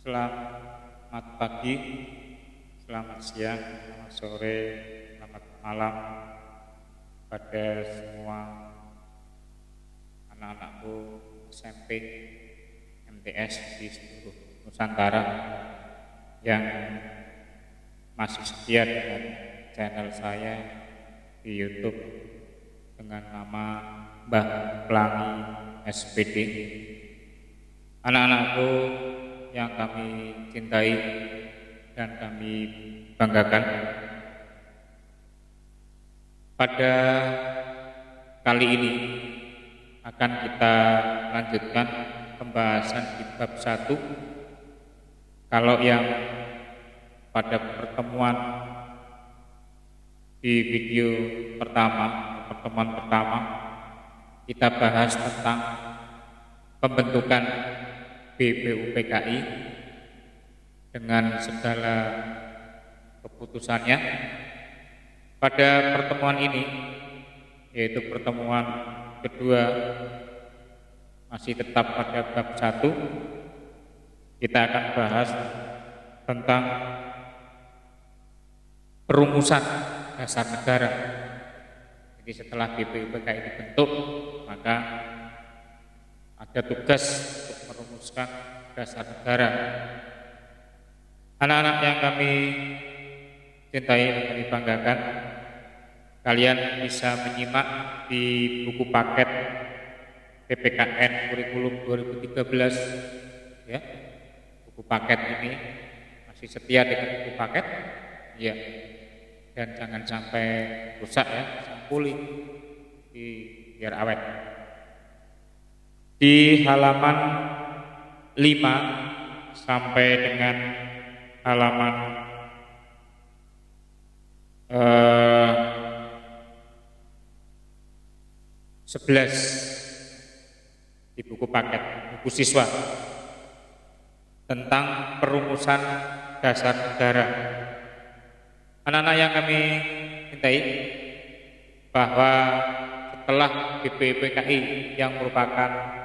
Selamat pagi, selamat siang, selamat sore, selamat malam pada semua anak-anakku SMP, MTS di seluruh Nusantara yang masih setia dengan channel saya di YouTube dengan nama Mbah Pelangi SPD. Anak-anakku yang kami cintai dan kami banggakan, pada kali ini akan kita lanjutkan pembahasan di bab 1. Kalau yang pada pertemuan di video pertemuan pertama kita bahas tentang pembentukan BPUPKI dengan segala keputusannya. Pada pertemuan ini, yaitu pertemuan kedua, masih tetap pada bab 1, kita akan bahas tentang perumusan dasar negara. Jadi setelah BPUPKI dibentuk, maka ada tugas untuk merumuskan dasar negara. Anak-anak yang kami cintai dan kami banggakan, kalian bisa menyimak di buku paket PPKN kurikulum 2013 ya. Buku paket ini masih setia dengan buku paket ya, dan jangan sampai rusak ya, sampuli biar awet. Di halaman 5 sampai dengan halaman 11 di buku paket, buku siswa, tentang perumusan dasar negara. Anak-anak yang kami cintai, bahwa setelah BPUPKI yang merupakan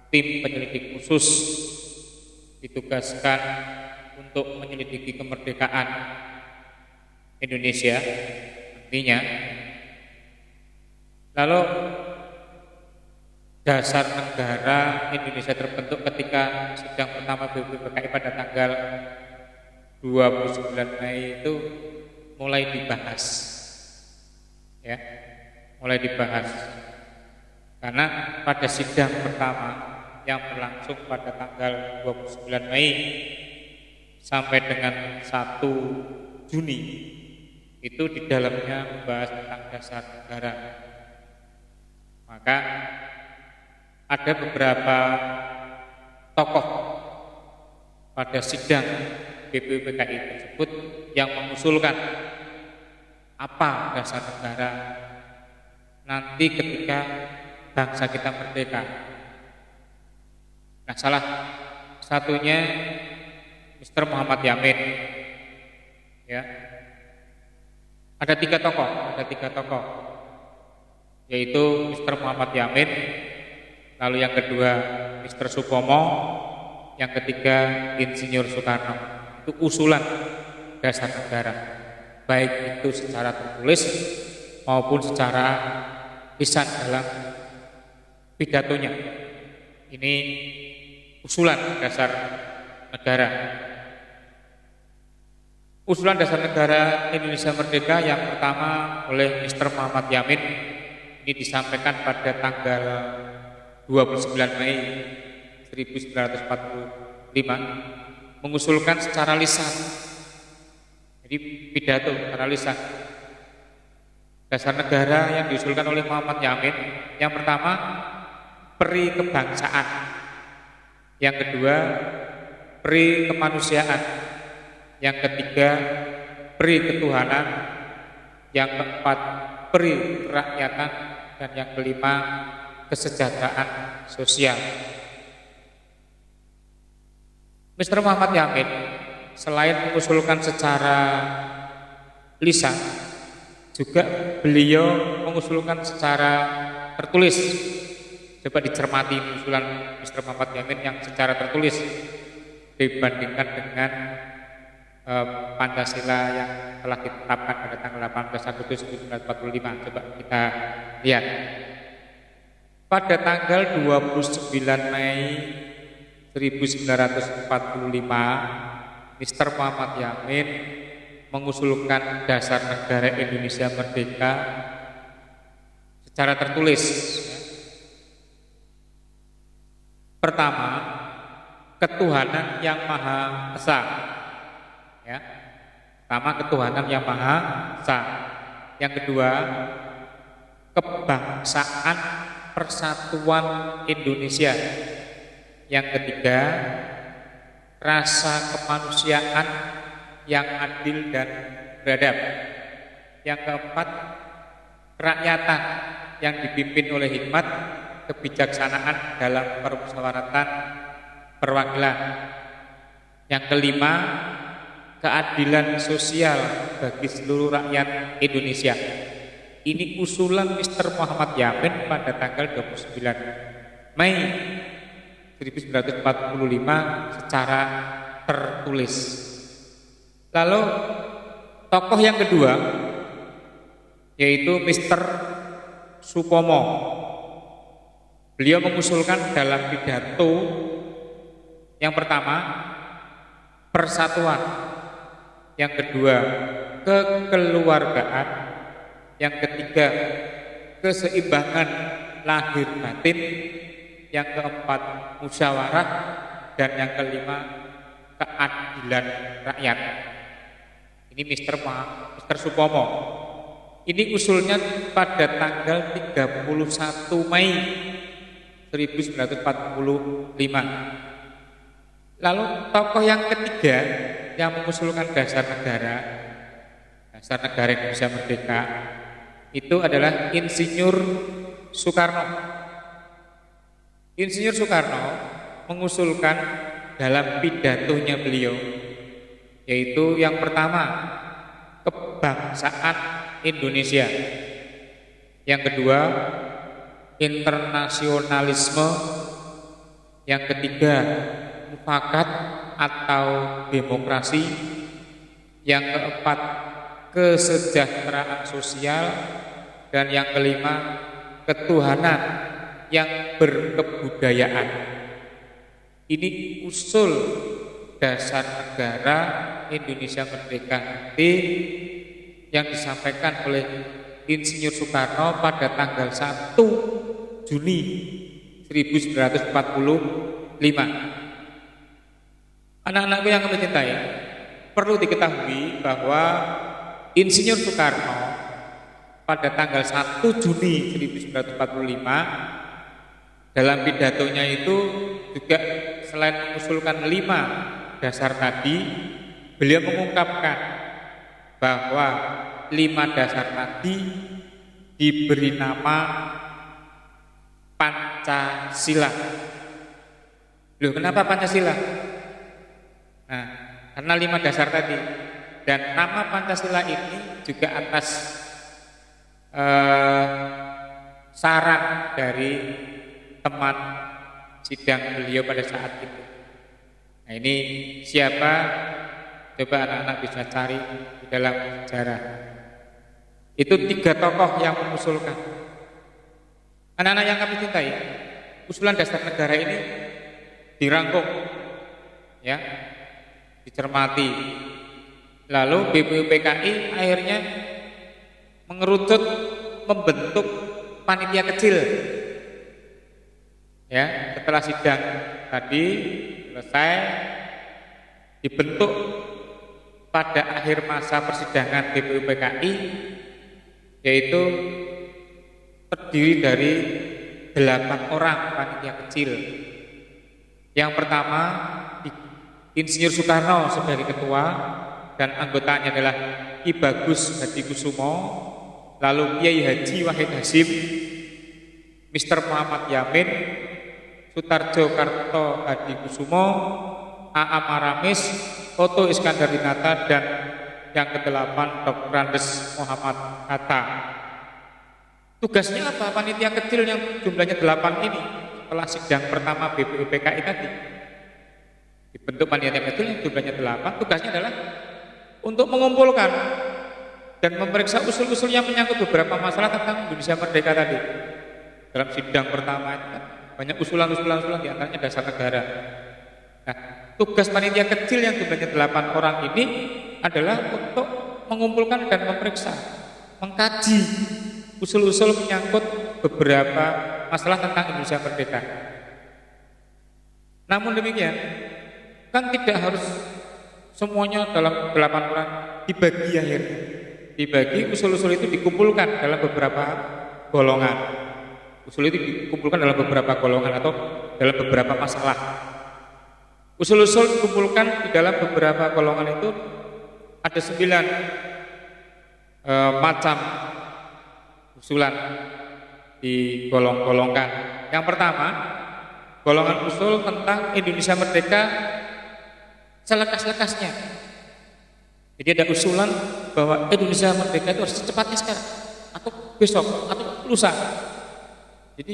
tim penyelidik khusus ditugaskan untuk menyelidiki kemerdekaan Indonesia nantinya, lalu dasar negara Indonesia terbentuk ketika sidang pertama BPUPKI pada tanggal 29 Mei itu mulai dibahas ya, mulai dibahas karena pada sidang pertama yang berlangsung pada tanggal 29 Mei sampai dengan 1 Juni itu di dalamnya membahas tentang dasar negara. Maka ada beberapa tokoh pada sidang BPUPKI tersebut yang mengusulkan apa dasar negara nanti ketika bangsa kita merdeka. Nah, salah satunya Mr. Muhammad Yamin ya. Ada tiga tokoh, yaitu Mr. Muhammad Yamin, lalu yang kedua Mr. Supomo, yang ketiga Insinyur Soekarno. Itu usulan dasar negara, baik itu secara tertulis maupun secara lisan dalam pidatonya. Ini usulan dasar negara. Usulan dasar negara Indonesia Merdeka yang pertama oleh Mr. Muhammad Yamin ini disampaikan pada tanggal 29 Mei 1945, mengusulkan secara lisan. Jadi pidato secara lisan. Dasar negara yang diusulkan oleh Muhammad Yamin, yang pertama peri kebangsaan, yang kedua peri kemanusiaan, yang ketiga peri ketuhanan, yang keempat peri kerakyatan, dan yang kelima kesejahteraan sosial. Mr. Muhammad Yamin selain mengusulkan secara lisan, juga beliau mengusulkan secara tertulis. Coba dicermati usulan Mr. Muhammad Yamin yang secara tertulis. dibandingkan dengan Pancasila yang telah ditetapkan pada tanggal 18 Agustus 1945. Coba kita lihat. Pada tanggal 29 Mei 1945, Mr. Muhammad Yamin mengusulkan dasar negara Indonesia merdeka secara tertulis. Pertama, ketuhanan yang Maha Esa. Ya. Pertama, ketuhanan yang Maha Esa. Yang kedua, kebangsaan persatuan Indonesia. Yang ketiga, rasa kemanusiaan yang adil dan beradab. Yang keempat, kerakyatan yang dipimpin oleh hikmat, kebijaksanaan dalam permusyawaratan perwakilan. Yang kelima, keadilan sosial bagi seluruh rakyat Indonesia. Ini usulan Mr. Muhammad Yamin pada tanggal 29 Mei 1945 secara tertulis. Lalu tokoh yang kedua yaitu Mr. Supomo. Beliau mengusulkan dalam pidato yang pertama persatuan, yang kedua kekeluargaan, yang ketiga keseimbangan lahir batin, yang keempat musyawarah, dan yang kelima keadilan rakyat. Ini Mr. Supomo. Ini usulnya pada tanggal 31 Mei 1945. Lalu tokoh yang ketiga yang mengusulkan dasar negara Indonesia merdeka itu adalah Insinyur Soekarno. Insinyur Soekarno mengusulkan dalam pidatonya beliau yaitu yang pertama kebangsaan Indonesia, yang kedua internasionalisme, yang ketiga mufakat atau demokrasi, yang keempat kesejahteraan sosial, dan yang kelima ketuhanan yang berkebudayaan. Ini usul dasar negara Indonesia merdeka nanti yang disampaikan oleh Insinyur Soekarno pada tanggal 1 Juni 1945. Anak-anakku yang kami cintai, perlu diketahui bahwa Insinyur Soekarno pada tanggal 1 Juni 1945 dalam pidatonya itu juga selain mengusulkan 5 dasar tadi, beliau mengungkapkan bahwa 5 dasar tadi diberi nama Pancasila. Loh, kenapa Pancasila? Nah, karena 5 dasar tadi. Dan nama Pancasila ini juga atas saran dari teman sidang beliau pada saat itu. Nah, ini siapa? Coba anak-anak bisa cari di dalam sejarah. Itu 3 tokoh yang mengusulkan. Anak-anak yang kami cintai, usulan dasar negara ini dirangkum, ya, dicermati. Lalu BPUPKI akhirnya mengerucut membentuk panitia kecil. Ya, setelah sidang tadi selesai, dibentuk pada akhir masa persidangan BPUPKI, yaitu terdiri dari 8 orang panitia kecil. Yang pertama Insinyur Soekarno sebagai ketua dan anggotanya adalah Ki Bagus Hadikusumo, lalu Kiai Haji Wahid Hasyim, Mr. Muhammad Yamin, Sutarjo Karto Hadikusumo, A.A. Maramis, Oto Iskandar Dinata, dan yang ke-8 Dr. Andes Muhammad Hatta. Tugasnya apa panitia kecil yang jumlahnya 8 ini setelah sidang pertama BPUPKI tadi? Dibentuk panitia kecil yang jumlahnya 8, tugasnya adalah untuk mengumpulkan dan memeriksa usul-usul yang menyangkut beberapa masalah tentang Indonesia Merdeka tadi. Dalam sidang pertama itu kan banyak usulan-usulan di antaranya dasar negara. Nah, tugas panitia kecil yang jumlahnya 8 orang ini adalah untuk mengumpulkan dan memeriksa, mengkaji usul-usul menyangkut beberapa masalah tentang Indonesia Merdeka. Namun demikian, kan tidak harus semuanya dalam 8 orang dibagi akhirnya. Dibagi, usul-usul itu dikumpulkan dalam beberapa golongan. Usul itu dikumpulkan dalam beberapa golongan atau dalam beberapa masalah. Usul-usul dikumpulkan di dalam beberapa golongan itu ada 9 macam usulan digolong-golongkan. Yang pertama, golongan usul tentang Indonesia Merdeka selekas-lekasnya. Jadi ada usulan bahwa Indonesia Merdeka itu harus secepatnya sekarang, atau besok, atau lusa. Jadi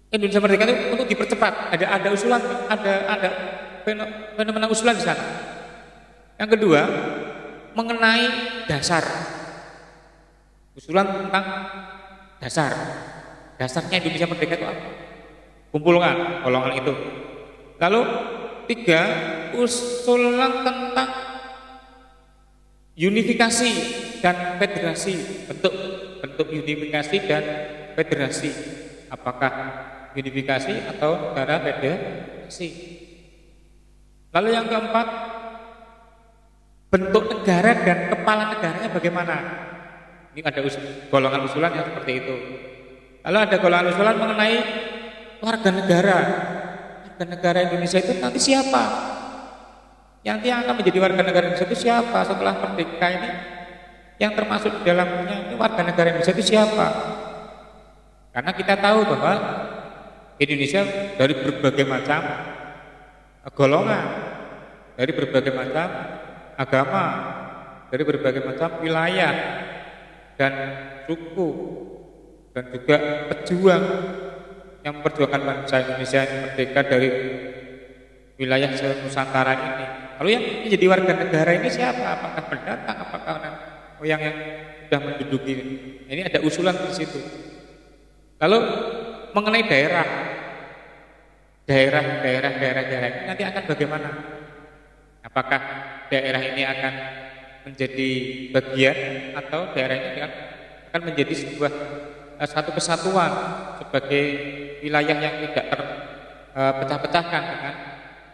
Indonesia Merdeka itu untuk dipercepat. Ada usulan, ada fenomena usulan di sana. Yang kedua, mengenai dasar. Usulan tentang dasar. Dasarnya Indonesia Merdeka itu apa? Kumpulkan golongan itu. Lalu 3, usulan tentang unifikasi dan federasi, bentuk unifikasi dan federasi. Apakah unifikasi atau negara federasi? Lalu yang keempat, bentuk negara dan kepala negaranya bagaimana? Ini ada golongan usulan yang seperti itu. Lalu ada golongan usulan mengenai warga negara. Warga negara Indonesia itu nanti siapa? Yang akan menjadi warga negara Indonesia itu siapa setelah merdeka ini? Yang termasuk di dalamnya ini warga negara Indonesia itu siapa? Karena kita tahu bahwa Indonesia dari berbagai macam golongan, dari berbagai macam agama, dari berbagai macam wilayah dan suku, dan juga pejuang yang memperjuangkan bangsa Indonesia yang merdeka dari wilayah Nusantara ini. Lalu yang menjadi warga negara ini siapa? Apakah pendatang? Apakah yang sudah menduduki? Ini ada usulan di situ. Lalu mengenai daerah ini nanti akan bagaimana? Apakah daerah ini akan menjadi bagian atau daerah ini akan menjadi satu kesatuan sebagai wilayah yang tidak terpecah-pecahkan dengan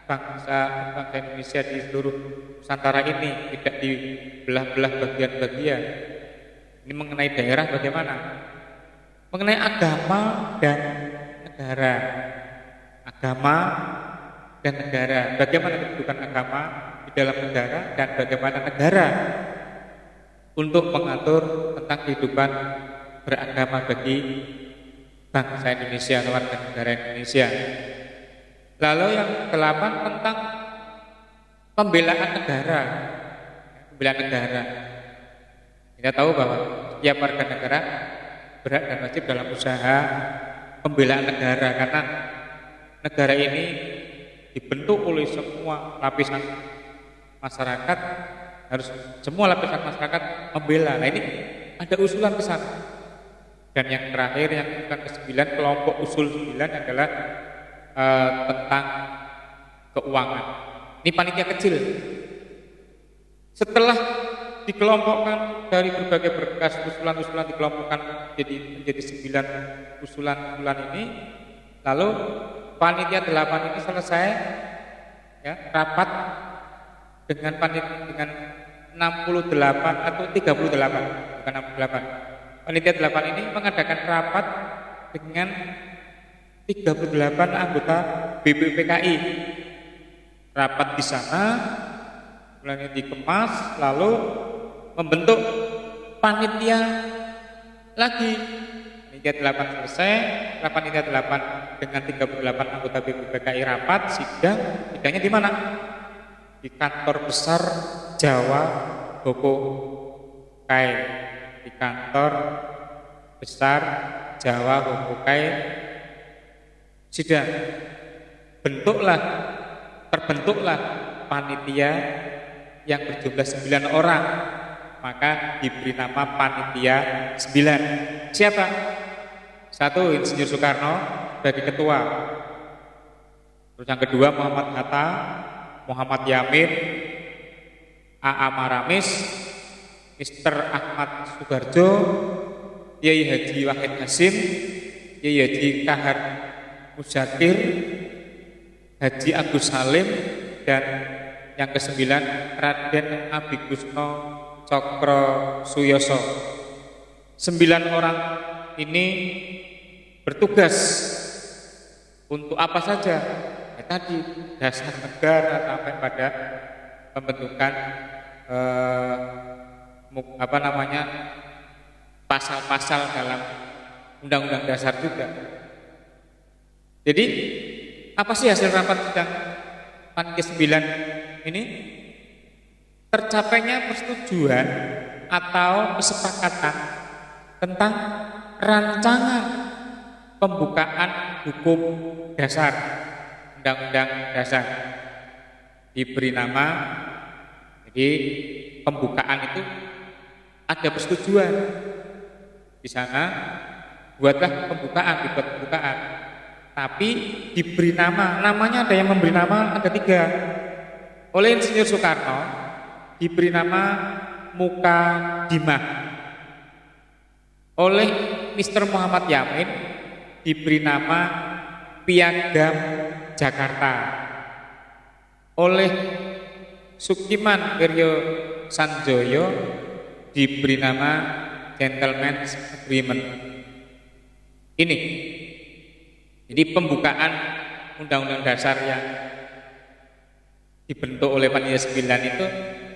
bangsa Indonesia di seluruh Nusantara ini, tidak dibelah-belah bagian-bagian. Ini mengenai daerah bagaimana? Mengenai agama dan negara. Agama dan negara. Bagaimana kedudukan agama di dalam negara dan bagaimana negara untuk mengatur tentang kehidupan beragama bagi bangsa Indonesia atau warga negara Indonesia. Lalu yang 8 tentang pembelaan negara. Pembelaan negara. Kita tahu bahwa setiap warga negara berhak dan wajib dalam usaha pembelaan negara, karena negara ini dibentuk oleh semua lapisan masyarakat, harus semua lapisan masyarakat membela. Nah, ini ada usulan ke sana. Dan yang terakhir, yang ke-9, kelompok usul 9 adalah tentang keuangan. Ini panitia kecil. Setelah dikelompokkan dari berbagai berkas usulan-usulan, dikelompokkan menjadi 9 usulan-usulan ini, lalu panitia 8 ini selesai ya, rapat dengan 68 atau 38, bukan 68. Panitia 8 ini mengadakan rapat dengan 38 anggota BPPKI. Rapat di sana, kemudian dikemas, lalu membentuk panitia lagi. Panitia 8 selesai, panitia 8 dengan 38 anggota BPPKI rapat, sidangnya di mana? Di kantor besar Jawa Hopokai. Di kantor besar Jawa Hopokai sidang. Bentuklah terbentuklah panitia yang berjumlah 9 orang, maka diberi nama panitia 9. Siapa? Satu, Insinyur Soekarno sebagai ketua. Terus yang kedua Muhammad Hatta, Muhammad Yamin, A.A. Maramis, Mr. Ahmad Subarjo, Kiai Haji Wahid Hasim, Kiai Haji Kahar Muzakir, Haji Agus Salim, dan yang ke-9 Raden Abigusno Cokro Suyoso. 9 orang ini bertugas untuk apa saja? Ya, tadi dasar negara sampai pada pembentukan pasal-pasal dalam Undang-Undang Dasar juga. Jadi apa sih hasil rapat sidang panitia 9 ini? Tercapainya persetujuan atau kesepakatan tentang rancangan pembukaan hukum dasar, Undang-Undang Dasar. Diberi nama, jadi pembukaan itu ada persetujuan di sana, buatlah pembukaan, dibuat pembukaan. Tapi diberi nama, namanya ada yang memberi nama, ada 3. Oleh Insinyur Soekarno diberi nama Mukadimah. Oleh Mr. Muhammad Yamin diberi nama Piagam Jakarta. Oleh Sukiman Wiryo Sanjoyo diberi nama Gentleman's Agreement. Ini jadi pembukaan Undang-Undang Dasar yang dibentuk oleh panitia 9 itu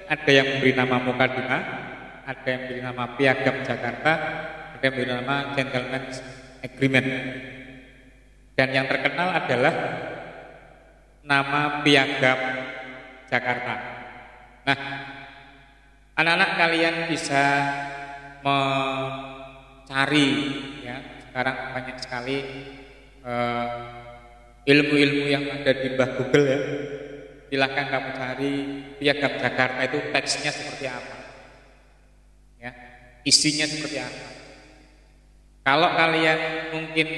ada yang memberi nama Mukadimah, ada yang memberi nama Piagam Jakarta, ada yang memberi nama Gentleman's Agreement. Dan yang terkenal adalah nama Piagam Jakarta. Nah, anak-anak kalian bisa mencari, ya, sekarang banyak sekali ilmu-ilmu yang ada di Mbah Google, ya. Silahkan kamu cari Piagam Jakarta itu teksnya seperti apa, ya, isinya seperti apa. Kalau kalian mungkin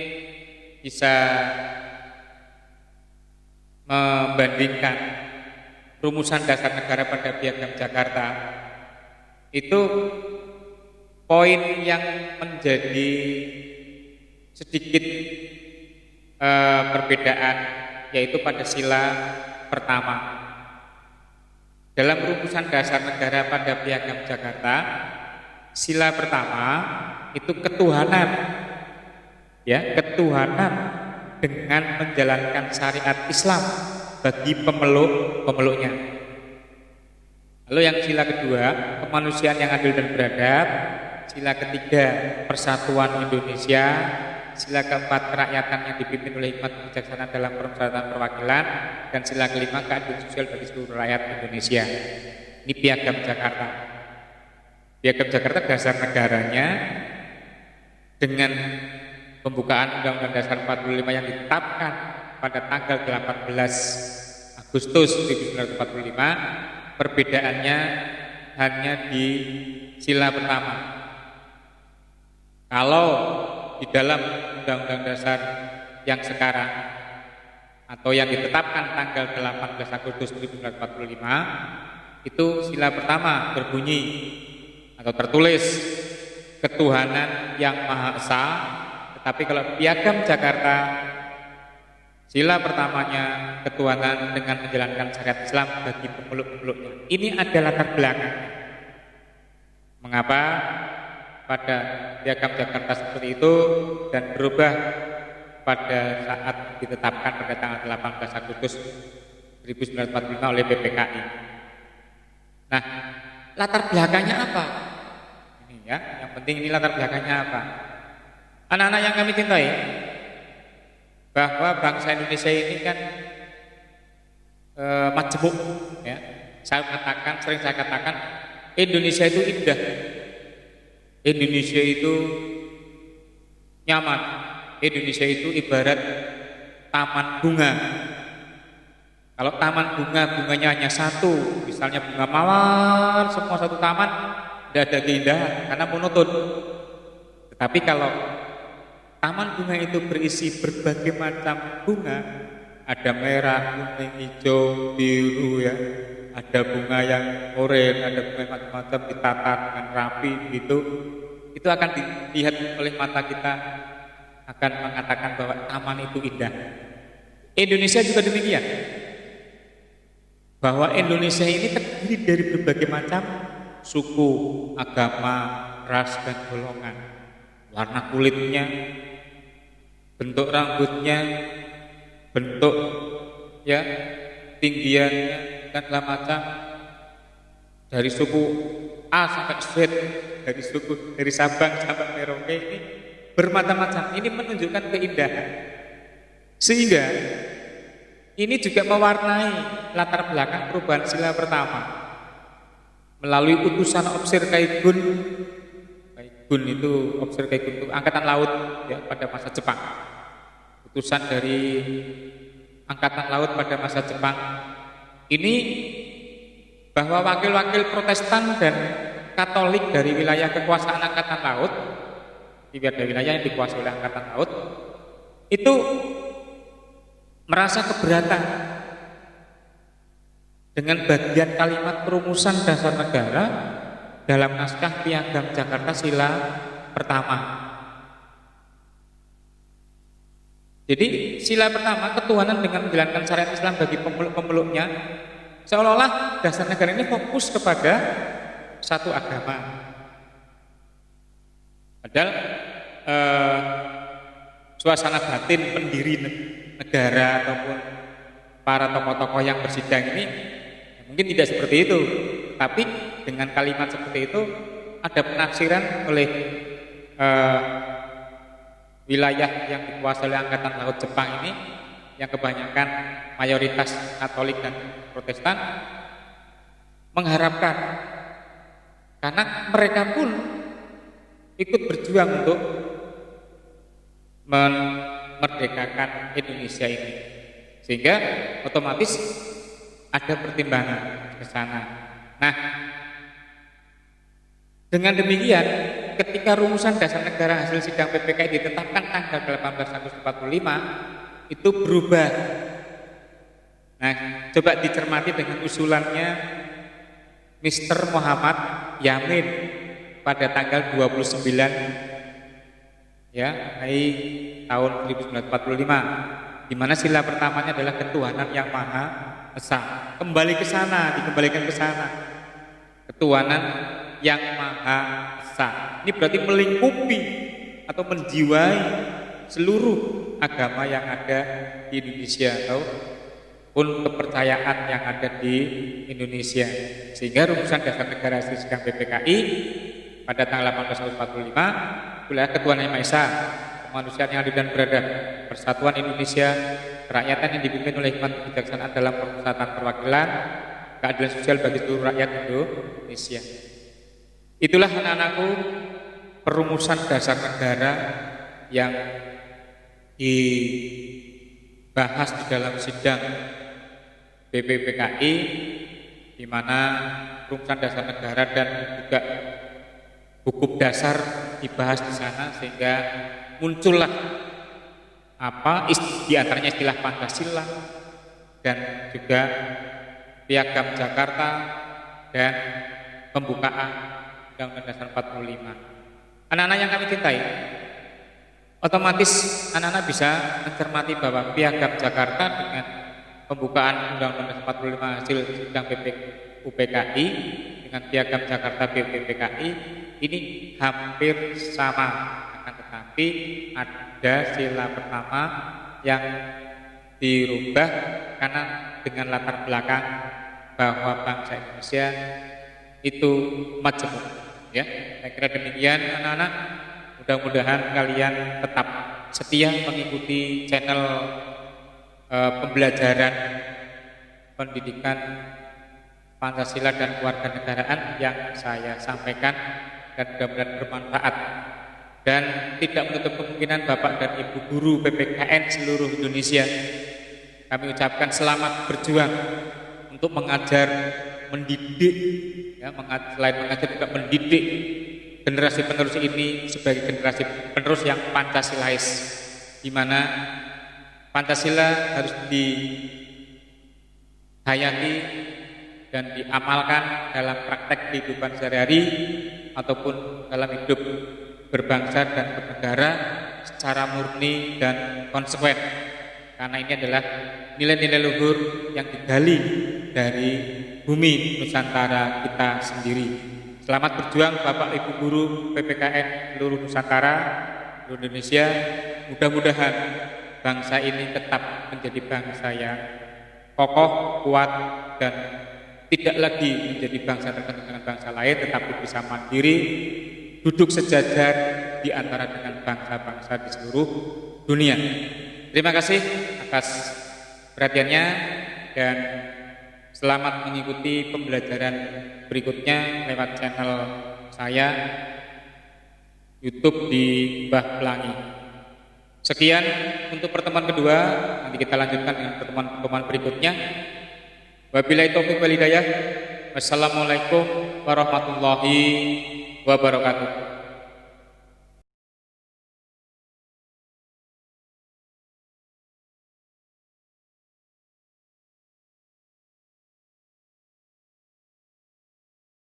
bisa membandingkan rumusan dasar negara pada Piagam Jakarta, itu poin yang menjadi sedikit perbedaan yaitu pada sila pertama. Dalam rumusan dasar negara pada Piagam Jakarta, sila pertama itu ketuhanan, ya, ketuhanan dengan menjalankan syariat Islam bagi pemeluknya. Lalu yang sila kedua, kemanusiaan yang adil dan beradab. Sila ketiga, persatuan Indonesia. Sila keempat, kerakyatan yang dipimpin oleh hikmat kebijaksanaan dalam permusyawaratan perwakilan. Dan sila kelima, keadilan sosial bagi seluruh rakyat Indonesia. Ini Piagam Jakarta. Piagam Jakarta dasar negaranya dengan pembukaan Undang-Undang Dasar 45 yang ditetapkan pada tanggal 18 Agustus 1945. Perbedaannya hanya di sila pertama. Kalau di dalam Undang-Undang Dasar yang sekarang atau yang ditetapkan tanggal 18 Agustus 1945, itu sila pertama berbunyi atau tertulis ketuhanan yang Maha Esa. Tetapi kalau Piagam Jakarta, sila pertamanya ketuhanan dengan menjalankan syariat Islam bagi pemeluk-pemeluknya. Ini adalah latar belakang mengapa pada Piagam Jakarta seperti itu dan berubah pada saat ditetapkan pada tanggal 18 Agustus 1945 oleh PPKI. Nah, latar belakangnya apa? Ini, ya, yang penting ini latar belakangnya apa? Anak-anak yang kami cintai, bahwa bangsa Indonesia ini kan majemuk, ya. Sering saya katakan Indonesia itu indah, Indonesia itu nyaman, Indonesia itu ibarat taman bunga. Kalau taman bunga, bunganya hanya satu, misalnya bunga mawar, semua satu taman, tidak ada keindahan karena monoton. Tetapi kalau taman bunga itu berisi berbagai macam bunga, ada merah, kuning, hijau, biru ya, ada bunga yang oranye, ada bunga macam-macam ditata dengan rapi gitu, itu akan dilihat oleh mata kita, akan mengatakan bahwa taman itu indah. Indonesia juga demikian, bahwa Indonesia ini terdiri dari berbagai macam suku, agama, ras dan golongan, warna kulitnya, bentuk rambutnya, bentuk ya tinggiannya dan segala macam, dari suku A sampai Z, dari Sabang sampai Merauke, ini bermacam-macam. Ini menunjukkan keindahan, sehingga ini juga mewarnai latar belakang perubahan sila pertama melalui utusan Opsir Kaigun. Kaigun itu angkatan laut ya pada masa Jepang. Utusan dari angkatan laut pada masa Jepang ini, bahwa wakil-wakil Protestan dan Katolik dari wilayah kekuasaan angkatan laut, ada wilayah yang dikuasai oleh angkatan laut, itu merasa keberatan dengan bagian kalimat perumusan dasar negara dalam naskah Piagam Jakarta Sila pertama. Jadi sila pertama, ketuhanan dengan menjalankan syariat Islam bagi pemeluk-pemeluknya, seolah-olah dasar negara ini fokus kepada satu agama. Padahal suasana batin pendiri negara ataupun para tokoh-tokoh yang bersidang ini mungkin tidak seperti itu, tapi dengan kalimat seperti itu ada penafsiran oleh wilayah yang dikuasai oleh angkatan laut Jepang ini, yang kebanyakan mayoritas Katolik dan Protestan, mengharapkan, karena mereka pun ikut berjuang untuk memerdekakan Indonesia ini, sehingga otomatis ada pertimbangan ke sana. Nah, dengan demikian, ketika rumusan dasar negara hasil sidang PPKI ditetapkan tanggal 18 Agustus 45, itu berubah. Nah, coba dicermati dengan usulannya Mr. Muhammad Yamin pada tanggal 29 ya Mei tahun 1945, di mana sila pertamanya adalah ketuhanan yang Maha Esa. Dikembalikan ke sana. Ketuhanan yang Maha Esa. Ini berarti melingkupi atau menjiwai seluruh agama yang ada di Indonesia ataupun kepercayaan yang ada di Indonesia. Sehingga rumusan dasar negara hasil sidang PPKI pada tanggal 18 Agustus 45 wilayah ketuhanan yang Maha Esa, kemanusiaan yang adil dan beradab, persatuan Indonesia, kerakyatan yang dipimpin oleh hikmat kebijaksanaan dalam pemusatan perwakilan, keadilan sosial bagi seluruh rakyat Indonesia. Itulah anak-anakku perumusan dasar negara yang dibahas di dalam sidang BPPKI, di mana perumusan dasar negara dan juga hukum dasar dibahas di sana, sehingga muncullah di antaranya istilah Pancasila dan juga Piagam Jakarta dan pembukaan Undang-Undang Dasar 45. Anak-anak yang kami cintai, otomatis anak-anak bisa mencermati bahwa Piagam Jakarta dengan pembukaan Undang-Undang Dasar 45 hasil sidang UPKI dengan Piagam Jakarta BPPKI ini hampir sama, akan tetapi ada sila pertama yang dirubah karena dengan latar belakang bahwa bangsa Indonesia itu majemuk. Ya, saya kira demikian anak-anak. Mudah-mudahan kalian tetap setia mengikuti channel pembelajaran pendidikan Pancasila dan Kewarganegaraan yang saya sampaikan, dan mudah-mudahan bermanfaat, dan tidak menutup kemungkinan Bapak dan Ibu guru PPKN seluruh Indonesia kami ucapkan selamat berjuang untuk mengajar, mendidik, ya, selain mengajar juga mendidik generasi penerus ini sebagai generasi penerus yang Pancasilais, di mana Pancasila harus dihayati dan diamalkan dalam praktek kehidupan sehari-hari ataupun dalam hidup berbangsa dan bernegara secara murni dan konsekuen. Karena ini adalah nilai-nilai luhur yang digali dari bumi Nusantara kita sendiri. Selamat berjuang Bapak Ibu Guru PPKN seluruh Nusantara, seluruh Indonesia. Mudah-mudahan bangsa ini tetap menjadi bangsa yang kokoh, kuat, dan tidak lagi menjadi bangsa tergantung dengan bangsa lain, tetapi bisa mandiri, duduk sejajar di antara dengan bangsa-bangsa di seluruh dunia. Terima kasih atas perhatiannya dan selamat mengikuti pembelajaran berikutnya lewat channel saya YouTube di Mbah Pelangi. Sekian untuk pertemuan kedua, nanti kita lanjutkan dengan pertemuan-pertemuan berikutnya. Wabillahi taufiq wal hidayah. Wassalamualaikum warahmatullahi wabarakatuh.